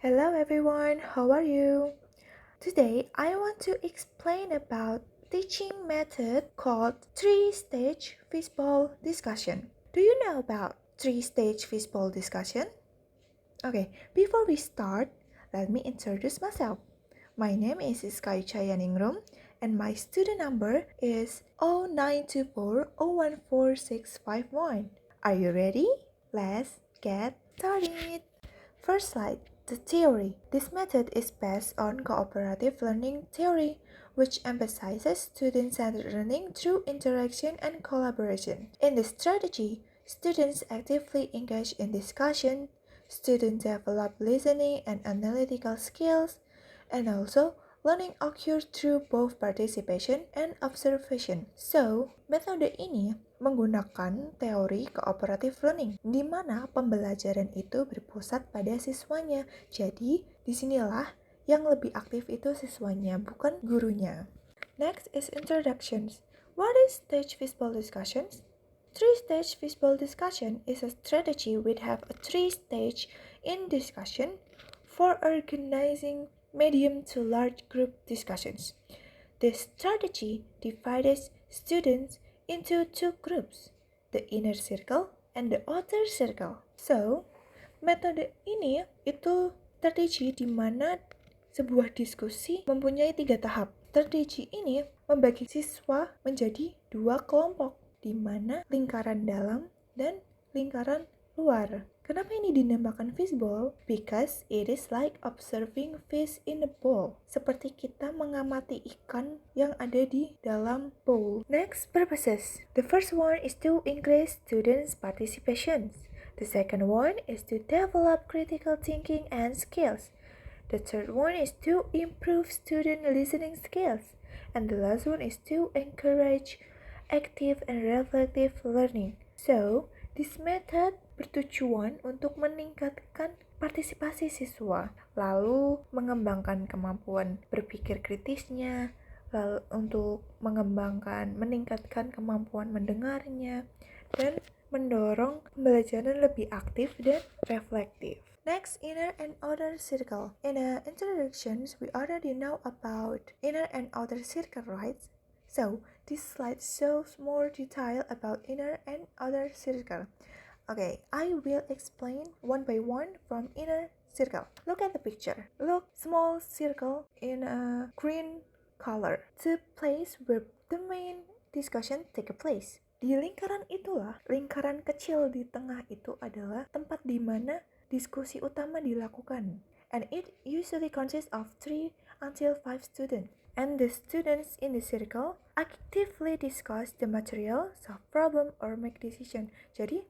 Hello everyone, how are you? Today I want to explain about teaching method called three-stage fishbowl discussion. Do you know about three-stage fishbowl discussion? Okay, before we start, let me introduce myself. My name is Sky Chayaningrum and my student number is 0924014651. Are you ready? Let's get started. First slide, the theory. This method is based on cooperative learning theory, which emphasizes student-centered learning through interaction and collaboration. In this strategy, students actively engage in discussion, students develop listening and analytical skills, and also learning occurs through both participation and observation. So, metode ini menggunakan teori cooperative learning, di mana pembelajaran itu berpusat pada siswanya. Jadi, disinilah yang lebih aktif itu siswanya, bukan gurunya. Next is introductions. What is stage fishbowl discussions? Three-stage fishbowl discussion is a strategy which have a three-stage in discussion for organizing medium to large group discussions. This strategy divides students into two groups, the inner circle and the outer circle. So, metode ini itu strategi di mana sebuah diskusi mempunyai 3 tahap. Strategi ini membagi siswa menjadi 2 kelompok, di mana lingkaran dalam dan lingkaran luar. Kenapa ini dinamakan fishbowl? Because it is like observing fish in a bowl. Seperti kita mengamati ikan yang ada di dalam bowl. Next, purposes. The first one is to increase students' participation. The second one is to develop critical thinking and skills. The third one is to improve student listening skills. And the last one is to encourage active and reflective learning. So, this method bertujuan untuk meningkatkan partisipasi siswa, lalu mengembangkan kemampuan berpikir kritisnya, lalu untuk meningkatkan kemampuan mendengarnya, dan mendorong pembelajaran lebih aktif dan reflektif. Next, inner and outer circle. In the introductions, we already know about inner and outer circle, right? So, this slide shows more detail about inner and outer circle. Okay, I will explain one by one from inner circle. Look at the picture. Look, small circle in a green color. The place where the main discussion take place. Di lingkaran itulah, lingkaran kecil di tengah itu adalah tempat di mana diskusi utama dilakukan. And it usually consists of 3 until 5 students. And the students in the circle actively discuss the material, solve problem, or make decision. Jadi,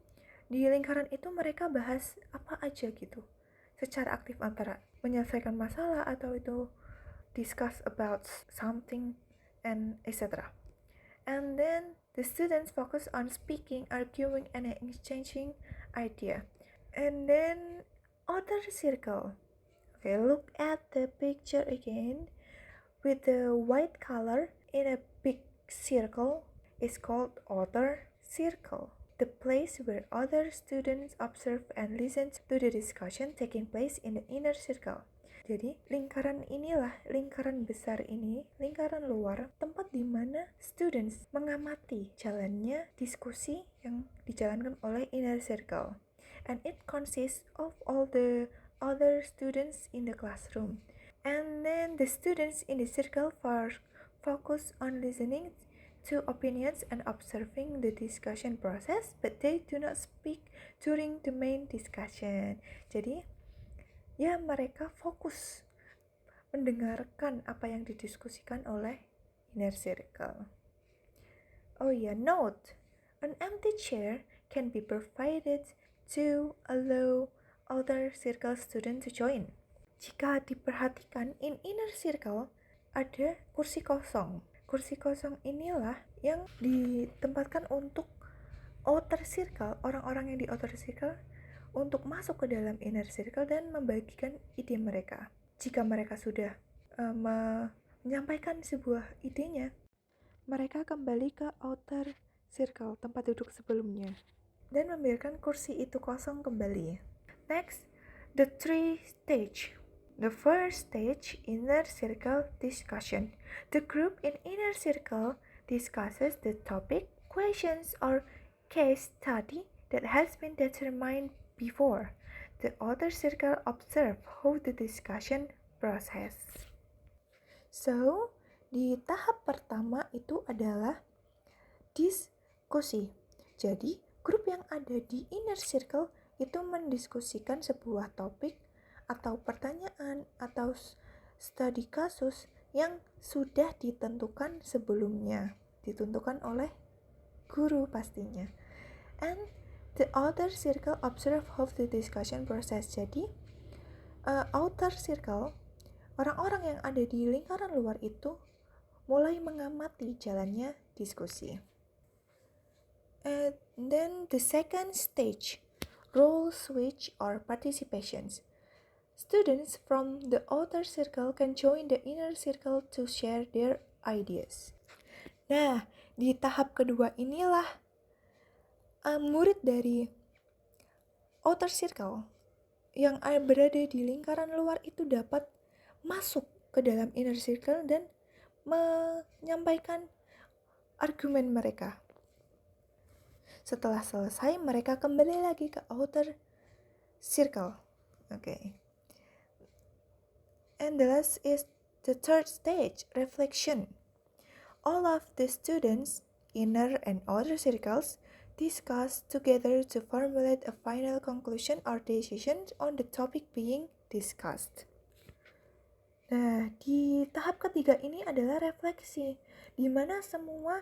di lingkaran itu mereka bahas apa aja gitu. Secara aktif antara menyelesaikan masalah atau itu discuss about something and etc. And then the students focus on speaking, arguing, and exchanging idea. And then outer circle. Okay, look at the picture again. With the white color in a big circle is called outer circle. The place where other students observe and listen to the discussion taking place in the inner circle. Jadi, lingkaran inilah, lingkaran besar ini, lingkaran luar, tempat di mana students mengamati jalannya diskusi yang dijalankan oleh inner circle. And it consists of all the other students in the classroom. And then the students in the circle focus on listening to opinions and observing the discussion process, but they do not speak during the main discussion. Jadi, ya mereka fokus mendengarkan apa yang didiskusikan oleh inner circle. Oh ya, note, an empty chair can be provided to allow other circle students to join. Jika diperhatikan, in inner circle ada kursi kosong. Kursi kosong inilah yang ditempatkan untuk outer circle, orang-orang yang di outer circle, untuk masuk ke dalam inner circle dan membagikan ide mereka. Jika mereka sudah menyampaikan sebuah idenya, mereka kembali ke outer circle, tempat duduk sebelumnya, dan membiarkan kursi itu kosong kembali. Next, the three stage. The first stage, inner circle discussion. The group in inner circle discusses the topic, questions, or case study that has been determined before. The outer circle observe how the discussion process. So, di tahap pertama itu adalah diskusi. Jadi, grup yang ada di inner circle itu mendiskusikan sebuah topik atau pertanyaan atau studi kasus yang sudah ditentukan sebelumnya, ditentukan oleh guru pastinya. And the outer circle observe how the discussion process. Jadi, outer circle, orang-orang yang ada di lingkaran luar itu mulai mengamati jalannya diskusi. And then the second stage, role switch or participations. Students from the outer circle can join the inner circle to share their ideas. Nah, di tahap kedua inilah murid dari outer circle yang berada di lingkaran luar itu dapat masuk ke dalam inner circle dan menyampaikan argumen mereka. Setelah selesai, mereka kembali lagi ke outer circle. Okay. And the last is the third stage, reflection. All of the students, inner and outer circles, discuss together to formulate a final conclusion or decision on the topic being discussed. Nah, di tahap ketiga ini adalah refleksi, di mana semua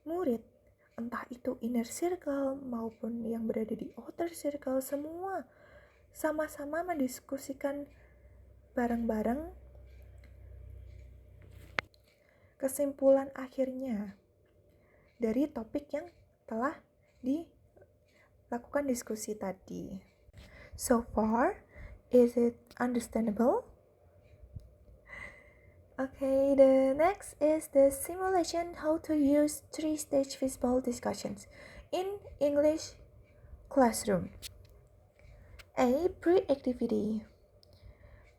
murid, entah itu inner circle maupun yang berada di outer circle, semua sama-sama mendiskusikan bareng-bareng kesimpulan akhirnya dari topik yang telah dilakukan diskusi tadi. So far, is it understandable? Okay, the next is the simulation how to use three-stage visible discussions in English classroom. A. Pre-activity.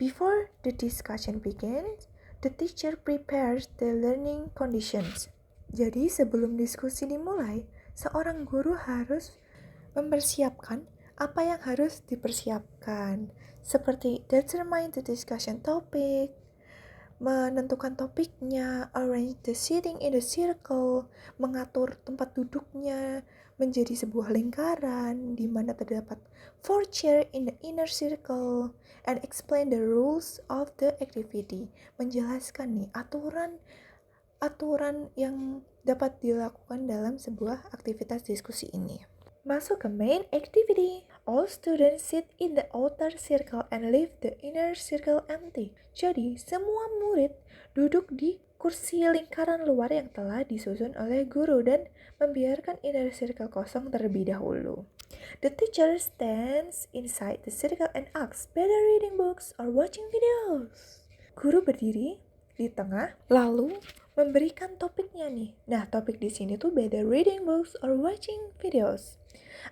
Before the discussion begins, the teacher prepares the learning conditions. Jadi sebelum diskusi dimulai, seorang guru harus mempersiapkan apa yang harus dipersiapkan, seperti determine the discussion topic, menentukan topiknya, arrange the seating in the circle, mengatur tempat duduknya menjadi sebuah lingkaran di mana terdapat 4 chair in the inner circle, and explain the rules of the activity. Menjelaskan nih aturan yang dapat dilakukan dalam sebuah aktivitas diskusi ini. Masuk ke main activity. All students sit in the outer circle and leave the inner circle empty. Jadi, semua murid duduk di kursi lingkaran luar yang telah disusun oleh guru dan membiarkan inner circle kosong terlebih dahulu. The teacher stands inside the circle and asks, better reading books or watching videos? Guru berdiri di tengah, lalu memberikan topiknya nih. Nah, topik di sini tuh better reading books or watching videos.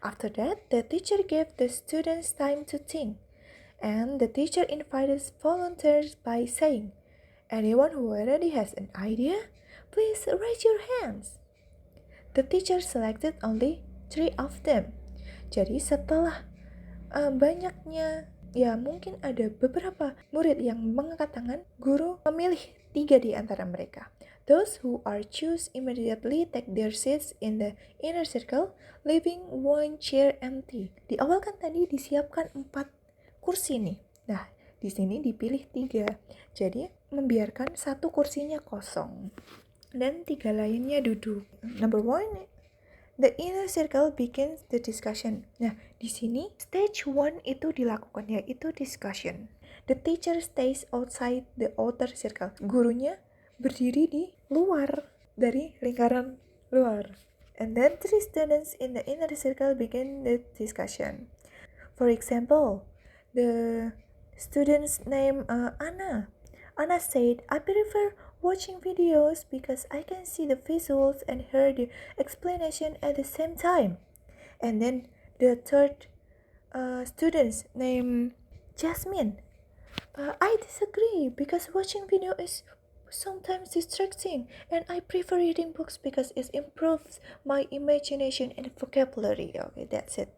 After that, the teacher gave the students time to think, and the teacher invited volunteers by saying, anyone who already has an idea, please raise your hands. The teacher selected only 3 of them. Jadi setelah banyaknya, ya mungkin ada beberapa murid yang mengangkat tangan, guru memilih 3 di antara mereka. Those who are choose immediately take their seats in the inner circle, leaving 1 chair empty. Di awal kan tadi disiapkan 4 kursi nih. Nah, di sini dipilih 3. Jadi, membiarkan 1 kursinya kosong dan 3 lainnya duduk. Number 1, the inner circle begins the discussion. Nah, di sini stage 1 itu dilakukan, yaitu discussion. The teacher stays outside the outer circle. Gurunya berdiri di luar dari lingkaran luar. And then 3 students in the inner circle begin the discussion. For example, the student's name Anna. Anna said, I prefer watching videos because I can see the visuals and hear the explanation at the same time. And then the third student's name Jasmine. I disagree because watching video is sometimes distracting, and I prefer reading books because it improves my imagination and vocabulary. Okay, that's it.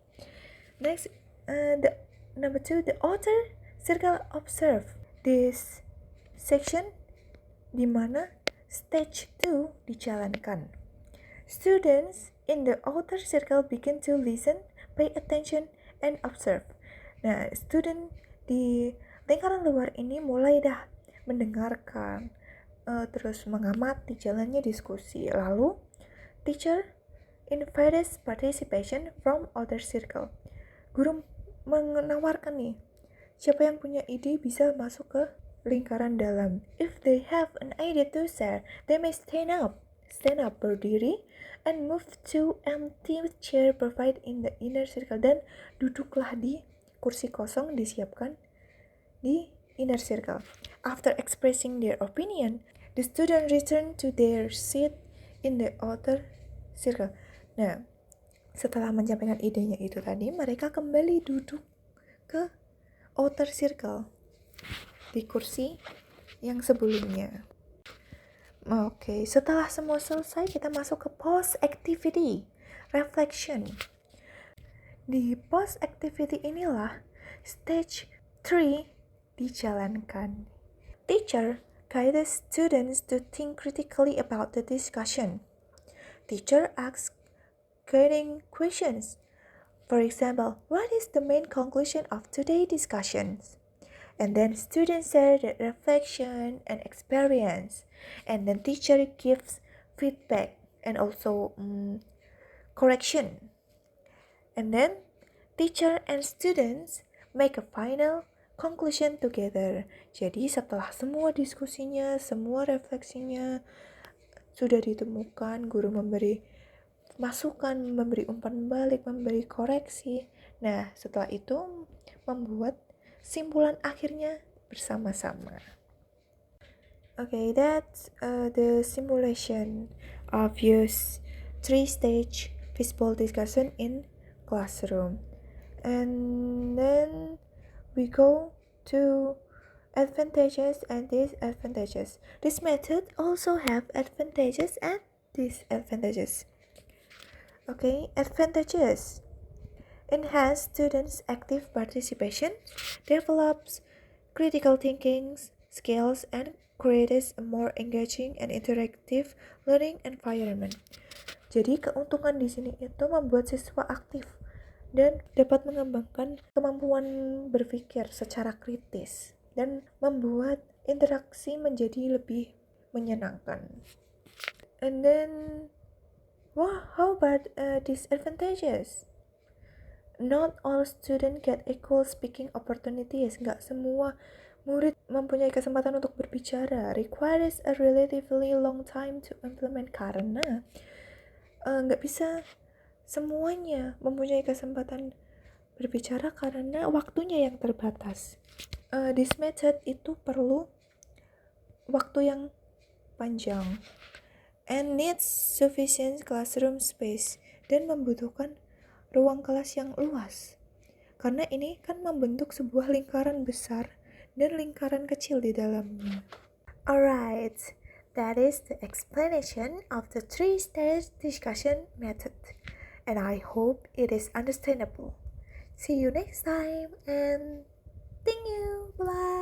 Next, the number two, the author circle observe. This section di mana stage 2 dijalankan. Students in the outer circle begin to listen, pay attention, and observe. Nah, student di lingkaran luar ini mulai dah mendengarkan, terus mengamati jalannya diskusi. Lalu, teacher invites participation from outer circle. Guru menawarkan nih, siapa yang punya ide bisa masuk ke lingkaran dalam. If they have an idea to share, they may stand up berdiri, and move to empty chair provided in the inner circle, dan duduklah di kursi kosong disiapkan di inner circle. After expressing their opinion, the student return to their seat in the outer circle. Nah, setelah menyampaikan idenya itu tadi, mereka kembali duduk ke outer circle di kursi yang sebelumnya. Oke, setelah semua selesai, kita masuk ke post activity reflection. Di post activity inilah stage 3 dijalankan. Teacher guides students to think critically about the discussion. Teacher asks guiding questions. For example, what is the main conclusion of today's discussions? And then students share their reflection and experience. And then teacher gives feedback and also correction. And then teacher and students make a final conclusion together. Jadi setelah semua diskusinya, semua refleksinya sudah ditemukan, guru memberi masukan, memberi umpan balik, memberi koreksi. Nah, setelah itu membuat simpulan akhirnya bersama-sama. Okay, that's the simulation of use 3-stage visible discussion in classroom. And then we go to advantages and disadvantages. This method also have advantages and disadvantages. Okay, advantages. Enhance students' active participation, develops critical thinking skills, and creates a more engaging and interactive learning environment. Jadi keuntungan di sini itu membuat siswa aktif dan dapat mengembangkan kemampuan berpikir secara kritis dan membuat interaksi menjadi lebih menyenangkan. And then, how about disadvantages? Not all students get equal speaking opportunities. Nggak semua murid mempunyai kesempatan untuk berbicara. Requires a relatively long time to implement, karena nggak bisa semuanya mempunyai kesempatan berbicara karena waktunya yang terbatas. This method itu perlu waktu yang panjang and needs sufficient classroom space, dan membutuhkan ruang kelas yang luas, karena ini kan membentuk sebuah lingkaran besar dan lingkaran kecil di dalamnya. Alright, that is the explanation of the 3-stage discussion method, and I hope it is understandable. See you next time, and thank you, bye.